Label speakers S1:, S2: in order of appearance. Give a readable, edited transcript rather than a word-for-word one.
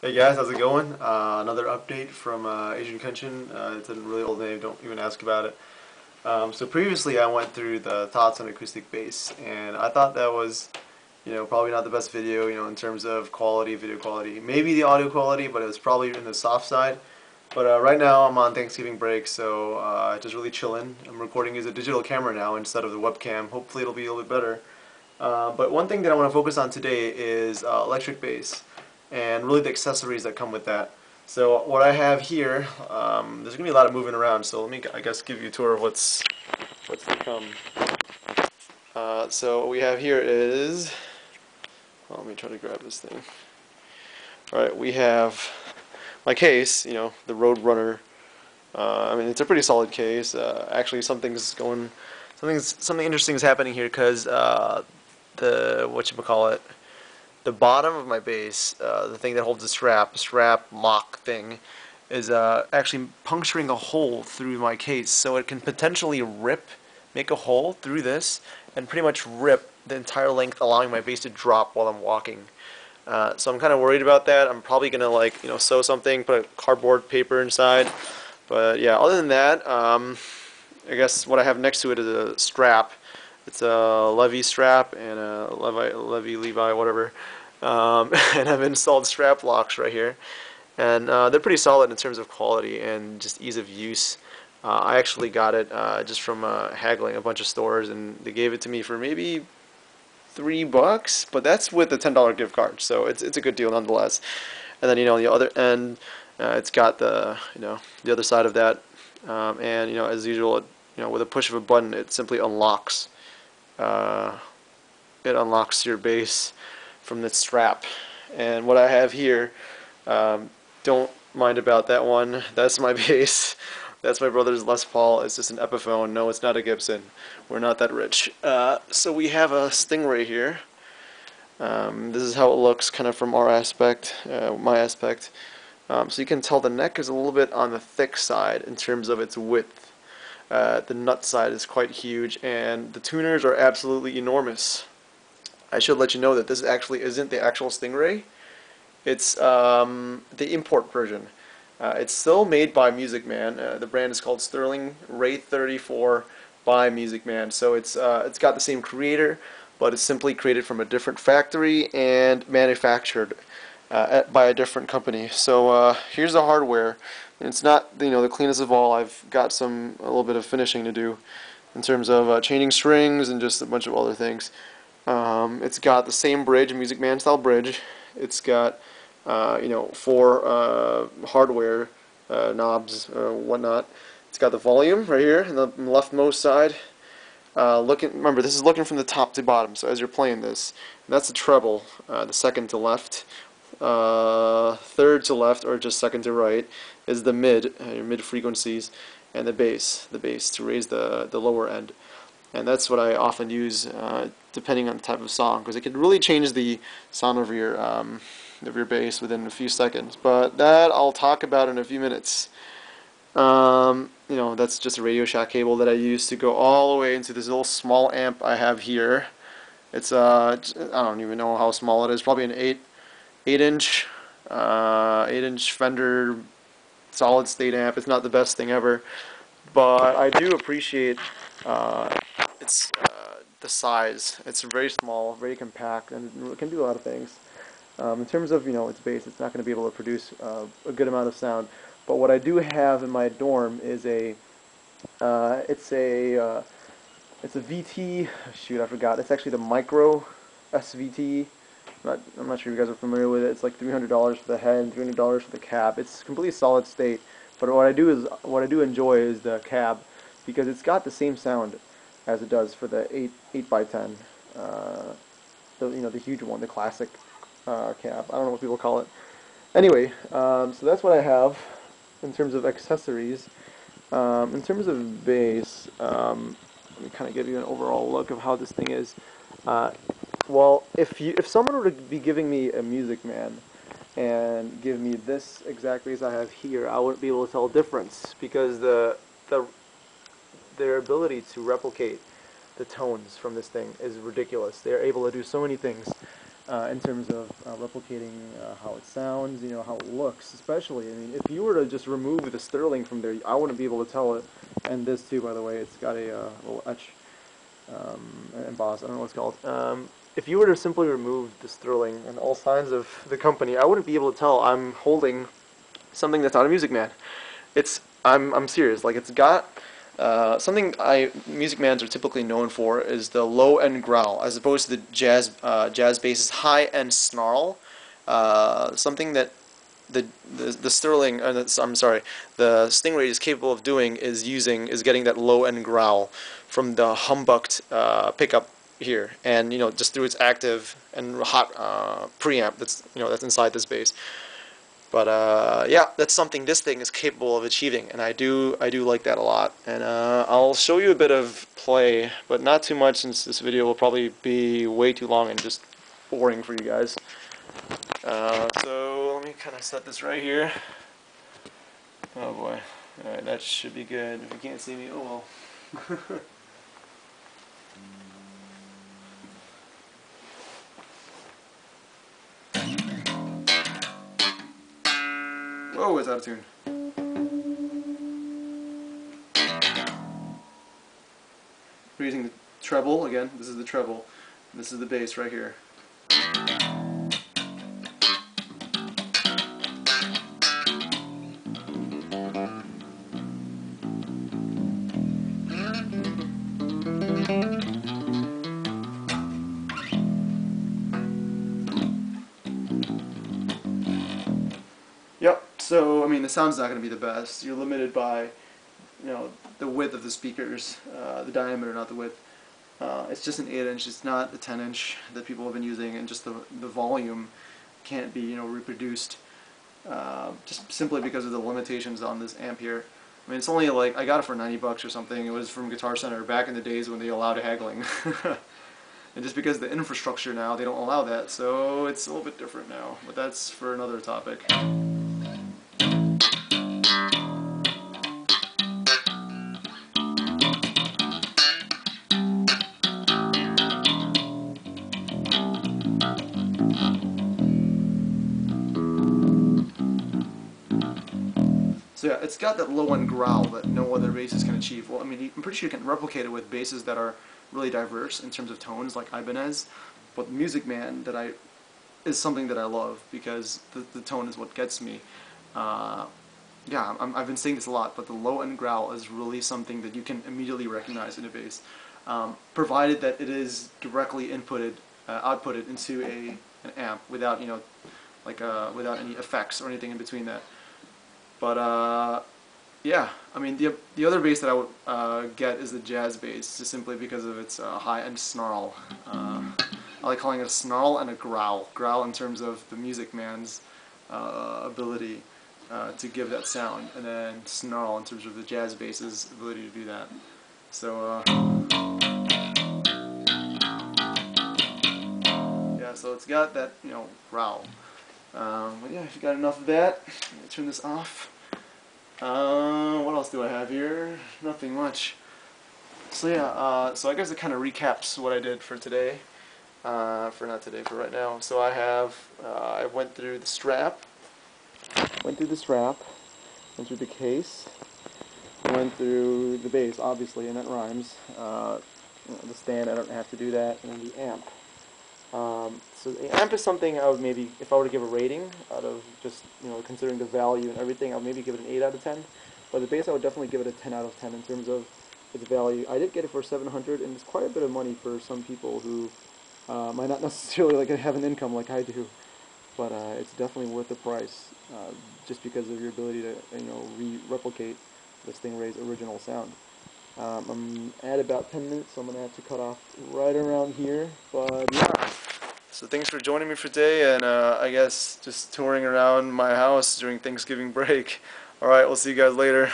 S1: Hey guys, how's it going? Another update from Asian Kenshin. It's a really old name, don't even ask about it. So previously I went through the thoughts on acoustic bass, and I thought that was, probably not the best video, in terms of quality, video quality. Maybe the audio quality, but it was probably in the soft side. But right now I'm on Thanksgiving break, so just really chilling. I'm recording as a digital camera now instead of the webcam. Hopefully it'll be a little bit better. But one thing that I want to focus on today is electric bass and really the accessories that come with that. So what I have here, there's gonna be a lot of moving around. So let me, I guess, give you a tour of what's to come. So what we have here is, well, let me try to grab this thing. All right, we have my case, the Roadrunner. I mean, it's a pretty solid case. Actually, something interesting is happening here because the whatchamacallit, the bottom of my bass, the thing that holds the strap lock thing, is actually puncturing a hole through my case, so it can potentially make a hole through this, and pretty much rip the entire length, allowing my bass to drop while I'm walking. So I'm kind of worried about that. I'm probably gonna sew something, put a cardboard paper inside. But yeah, other than that, I guess what I have next to it is a strap. It's a Levi Strap and a Levi, whatever. And I've installed strap locks right here. And they're pretty solid in terms of quality and just ease of use. I actually got it just from haggling a bunch of stores, and they gave it to me for maybe $3, but that's with a $10 gift card, so it's a good deal nonetheless. And then on the other end, it's got the other side of that, and as usual, with a push of a button, it simply unlocks. It unlocks your bass from the strap. And what I have here, don't mind about that one. That's my bass. That's my brother's Les Paul. It's just an Epiphone. No, it's not a Gibson. We're not that rich. So we have a Stingray here. This is how it looks kind of from our aspect, my aspect. So you can tell the neck is a little bit on the thick side in terms of its width. The nut side is quite huge, and the tuners are absolutely enormous. I should let you know that this actually isn't the actual Stingray. It's the import version. It's still made by Music Man. The brand is called Sterling Ray 34 by Music Man. So it's got the same creator, but it's simply created from a different factory and manufactured by a different company. So here's the hardware. It's not the cleanest of all. I've got a little bit of finishing to do in terms of chaining strings and just a bunch of other things. It's got the same bridge, Music Man style bridge. It's got 4 hardware knobs, whatnot. It's got the volume right here in the leftmost side. Remember, this is looking from the top to bottom. So as you're playing this, that's the treble, the second to left. Third to left, or just second to right, is the your mid frequencies, and the bass to raise the lower end. And that's what I often use depending on the type of song, because it can really change the sound of your bass within a few seconds. But that I'll talk about in a few minutes. That's just a Radio Shack cable that I use to go all the way into this little small amp I have here. It's I don't even know how small it is. Probably an 8-inch Fender solid state amp. It's not the best thing ever, but I do appreciate its the size. It's very small, very compact, and it can do a lot of things. In terms of its bass, it's not going to be able to produce a good amount of sound. But what I do have in my dorm is it's a VT. Shoot, I forgot. It's actually the Micro SVT. I'm not sure if you guys are familiar with it. It's like $300 for the head and $300 for the cab. It's completely solid state. But what I do enjoy is the cab, because it's got the same sound as it does for the 8x10. The huge one, the classic cab. I don't know what people call it. Anyway, so that's what I have in terms of accessories. In terms of bass, let me kind of give you an overall look of how this thing is. Well, if someone were to be giving me a Music Man and give me this exactly as I have here, I wouldn't be able to tell a difference, because their ability to replicate the tones from this thing is ridiculous. They're able to do so many things.
S2: in terms of replicating how it sounds, you know, how it looks, especially. I mean, if you were to just remove the sterling from there, I wouldn't be able to tell it. And this too, by the way, it's got a little etch emboss. I don't know what it's called. If you were to simply remove the sterling and all signs of the company, I wouldn't be able to tell I'm holding something that's not a Music Man. I'm serious. Like, it's got something Music Mans are typically known for is the low end growl, as opposed to the jazz bass's high end snarl. Something that the Sterling, I'm sorry, the Stingray is capable of doing is getting that low end growl from the humbucked pickup here, and just through its active and hot preamp that's inside this bass. But yeah, that's something this thing is capable of achieving, and I do like that a lot. And I'll show you a bit of play, but not too much, since this video will probably be way too long and just boring for you guys. So let me kind of set this right here. Oh boy. Alright, that should be good. If you can't see me, oh well. Whoa, it's out of tune. We're using the treble again. This is the treble. This is the bass right here. Yep, so I mean, the sound's not going to be the best. You're limited by, the width of the speakers, the diameter, not the width. It's just an 8-inch, it's not a 10-inch that people have been using, and just the volume can't be, reproduced just simply because of the limitations on this amp here. I mean, it's only like, I got it for 90 bucks or something. It was from Guitar Center back in the days when they allowed haggling. And just because the infrastructure now, they don't allow that, so it's a little bit different now. But that's for another topic. So yeah, it's got that low-end growl that no other basses can achieve. Well, I mean, I'm pretty sure you can replicate it with basses that are really diverse in terms of tones, like Ibanez. But Music Man is something that I love, because the tone is what gets me. Yeah, I've been saying this a lot, but the low-end growl is really something that you can immediately recognize in a bass, provided that it is directly outputted into an amp without without any effects or anything in between that. But yeah, I mean, the other bass that I would get is the jazz bass, just simply because of its high-end snarl. I like calling it a snarl and a growl. Growl in terms of the Music Man's ability to give that sound, and then snarl in terms of the jazz bass's ability to do that. So yeah, so it's got that growl. But yeah, if you got enough of that, I'm gonna turn this off. What else do I have here? Nothing much. So yeah, so I guess it kind of recaps what I did for today. For right now. So I went through the strap. Went through the case. Went through the bass, obviously, and that rhymes. The stand, I don't have to do that, and then the amp. So the amp is something I would maybe, if I were to give a rating out of just, considering the value and everything, I would maybe give it an 8 out of 10. But the bass, I would definitely give it a 10 out of 10 in terms of its value. I did get it for $700, and it's quite a bit of money for some people who might not necessarily have an income like I do. But it's definitely worth the price, just because of your ability to, replicate the Stingray's original sound. I'm at about 10 minutes, so I'm going to have to cut off right around here, but yeah. So thanks for joining me for today, and I guess just touring around my house during Thanksgiving break. Alright, we'll see you guys later.